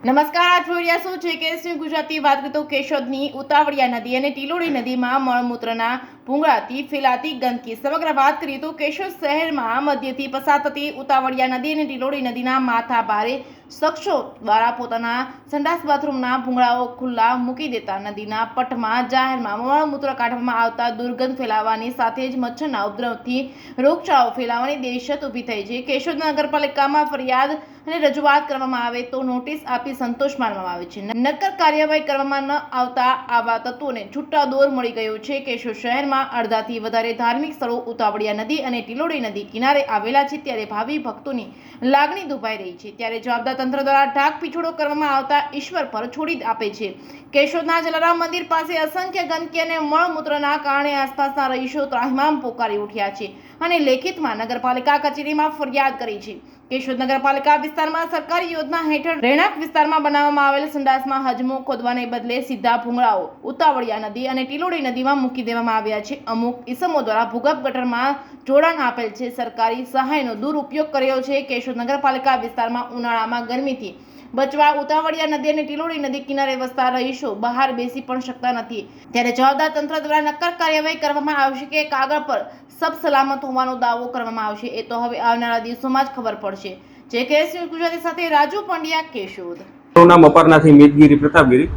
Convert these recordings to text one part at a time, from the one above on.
નમસ્કાર, આપ જોઈ રહ્યા છો JKS ગુજરાતી. વાત કરીએ તો કેશોદની ઉતાવળિયા નદી અને ટીલોડી નદીમાં મળમૂત્રના ભૂંગળાથી ફેલાતી ગંદકી. સમગ્ર વાત કરીએ તો કેશોદ શહેરમાં મધ્યથી પસાર થતી ઉતાવળિયા નદી અને ટીલોડી નદીના માથા ભારે શખ્સો દ્વારા પોતાના સંડાસ બાથરૂમના ભૂંગળાઓ ખુલ્લા મૂકી દેતા નદીના પટમાં જાહેરમાં મળમૂત્ર કાઢવામાં આવતા દુર્ગંધ ફેલાવાની સાથે જ મચ્છરના ઉપદ્રવથી રોગચાળો ફેલાવાની દહેશત ઊભી થઈ છે. કેશોદ નગરપાલિકામાં ફરિયાદ અને રજૂઆત કરવામાં આવે તો નોટિસ આપી સંતોષ માનવામાં આવે છે. નક્કર કાર્યવાહી કરવામાં ન આવતા આવા તત્વોને છૂટા દોર મળી ગયો છે. કેશોદ શહેરમાં અડધાથી વધારે ધાર્મિક સ્થળો ઉતાવળિયા નદી અને ટીલોડી નદી કિનારે આવેલા છે, ત્યારે ભાવિ ભક્તોની લાગણી દુભાઈ રહી છે. ત્યારે જવાબદાર તંત્ર દ્વારા ઢાક પીછોડો કરવામાં આવતા ઈશ્વર પર છોડી આપે છે. કેશોદના જલારામ મંદિર પાસે અસંખ્ય ગંદકી અને મળમૂત્રના કારણે આસપાસના રહીશો ત્રાહિમામ પોકારી ઉઠ્યા છે અને લેખિતમાં નગરપાલિકા કચેરીમાં ફરિયાદ કરી છે. કેશોદ નગરપાલિકા વિસ્તારમાં સરકારી યોજના હેઠળ રહેણાંક વિસ્તારમાં બનાવવામાં આવેલ સંડાસમાં હજમો ખોદવાને બદલે સીધા ભૂંગળાઓ ઉતાવળિયા નદી અને ટીલોડી નદીમાં મૂકી દેવામાં આવ્યા છે. અમુક ઈસમો દ્વારા ભૂગર્ભ ગટરમાં જોડાણ આપેલ છે. સરકારી સહાયનો દુરુપયોગ કર્યો છે. કેશોદ નગરપાલિકા વિસ્તારમાં ઉનાળામાં ગરમીથી બચવા ઉતાવળિયા નદી અને ટીલોડી નદી કિનારે વસતા રહીશો બહાર બેસી પણ શકતા નથી. ત્યારે જવાબદાર તંત્ર દ્વારા નક્કર કાર્યવાહી કરવામાં આવશે કે કાગળ પર સબ સલામત હોવાનો દાવો કરવામાં આવશે, એ તો હવે આવનારા દિવસોમાં જ ખબર પડશે. JKS ગુજરાતી સાથે રાજુ પંડ્યા, કેશોદ. મારું નામ અપરનાથી મેદગીરી પ્રતાપગીરી,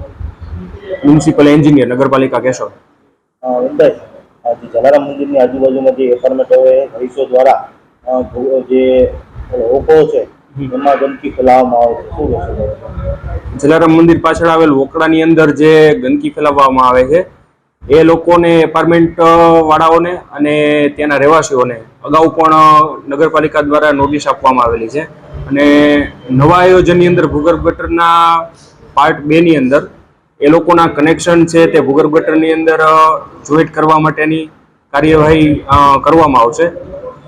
મ્યુનિસિપલ એન્જિનિયર, નગરપાલિકા કેશોદ. જલારામ મંદિરની આજુબાજુમાં જે એપાર્ટમેન્ટો રહીશો દ્વારા જે લોકો છે એમાં ગંદકી ફેલાવવામાં આવે છે. જલારામ મંદિર પાછળ આવેલ વોકડાની અંદર જે ગંદકી ફેલાવવામાં આવે છે એ લોકોને, એપાર્ટમેન્ટ વાળાઓને અને ત્યાંના રહેવાસીઓને અગાઉ પણ નગરપાલિકા દ્વારા નોટિસ આપવામાં આવેલી છે. અને નવા આયોજનની અંદર ભૂગર્ભ ગટરના પાર્ટ 2 ની અંદર એ લોકોના કનેક્શન છે તે ભૂગર્ભ ગટરની અંદર જોઈન્ટ કરવા માટેની કાર્યવાહી કરવામાં આવશે.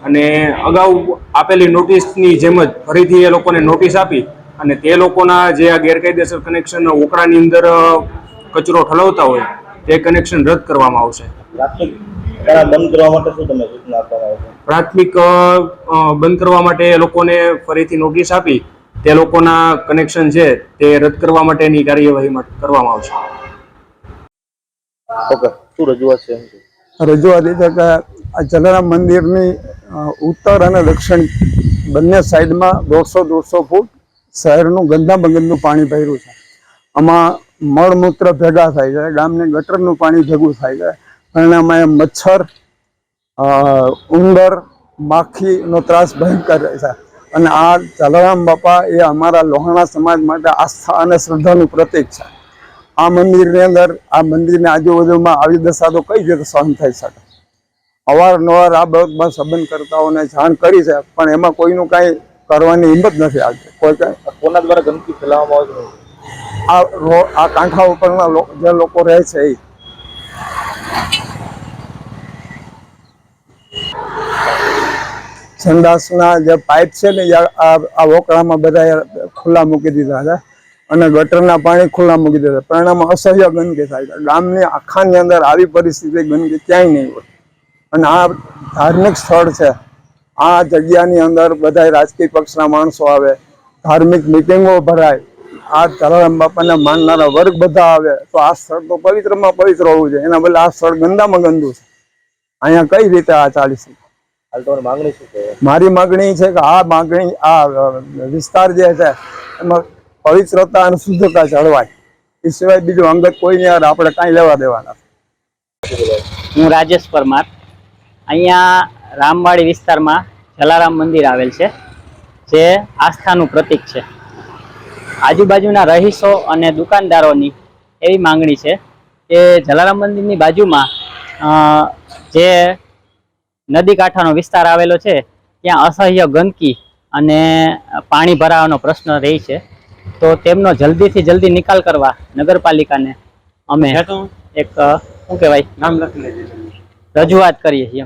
અને અગાઉ આપેલી નોટિસની જેમ જ ફરીથી એ લોકોને નોટિસ આપી અને તે લોકોના જે આ ગેરકાયદેસર કનેક્શન વોકડાની અંદર કચરો ઠલવતા હોય તે કનેક્શન રદ કરવામાં આવશે. બંધ કરવા માટે શું તમે સૂચના આપવામાં આવશે? પ્રાથમિક બંધ કરવા માટે એ લોકોને ફરીથી નોટિસ આપી તે લોકોના કનેક્શન છે તે રદ કરવા માટેની કાર્યવાહી કરવામાં આવશે. ઓકે, શું રજૂઆત છે? રજૂઆત એ છે કે આ જલારામ મંદિરની ઉત્તર અને દક્ષિણ બંને સાઈડમાં 150-150 ફૂટ શહેરનું ગંદામાં ગંદુ પાણી ભર્યું છે. આમાં મળમૂત્ર ભેગા થાય છે, ગામની ગટરનું પાણી ભેગું થાય છે, પરિણામે મચ્છર, ઉંદર, માખીનો ત્રાસ ભયંકર રહે છે. અને આ જલારામ બાપા એ અમારા લોહાણા સમાજ માટે આસ્થા અને શ્રદ્ધાનું પ્રતીક છે. આ મંદિરની અંદર, આ મંદિરની આજુબાજુમાં આવી દશા તો કઈ રીતે સહન થઈ શકે? અવારનવાર આ બાબતમાં સંબંધકર્તાઓને જાણ કરી છે, પણ એમાં કોઈનું કાંઈ કરવાની હિંમત નથી આવતી. કોના દ્વારા ગંદકી ફેલાવવામાં આવે છે? આ કાંઠા ઉપરના જે લોકો રહે છે એ સંડાસના જે પાઇપ છે ને આ વોકળામાં બધા ખુલ્લા મૂકી દીધા છે અને ગટરના પાણી ખુલ્લા મૂકી દીધા. પરિણામે અસહ્ય ગંદકી થાય છે. ગામની આખાની અંદર આવી પરિસ્થિતિ ગંદકી ક્યાંય નહીં હોય. અને આ ધાર્મિક સ્થળ છે. આ જગ્યાની અંદર બધા રાજકીય પક્ષના માણસો આવે, ધાર્મિક મિટિંગો ભરાય, આ જલારામ બાપાને માનનારા વર્ગ બધા આવે, તો આ સ્થળ તો પવિત્રમાં પવિત્ર હોવું જોઈએ. એના બદલે આ સ્થળ ગંદામાં ગંદુ છે. અહીંયા કઈ રીતે આ ચાલી શકે? માંગણી શું છે? મારી માગણી છે કે આ વિસ્તાર જે છે એમાં પવિત્રતા અને શુદ્ધતા જળવાય, એ સિવાય બીજું અંગત કોઈને આપણે કાંઈ લેવા દેવા નથી. હું રાજેશ પરમાર. અહીંયા રામવાડી વિસ્તારમાં જલારામ મંદિર આવેલ છે, જે આસ્થાનું પ્રતીક છે. આજુબાજુના રહીશો અને દુકાનદારોની એવી માંગણી છે કે જલારામ મંદિરની બાજુમાં જે નદી કાંઠાનો વિસ્તાર આવેલો છે ત્યાં અસહ્ય ગંદકી અને પાણી ભરાવાનો પ્રશ્ન રહે છે. તો તેમનો જલ્દીથી જલ્દી નિકાલ કરવા નગરપાલિકાને અમે એક શું કહેવાય રજૂઆત કરીએ છીએ.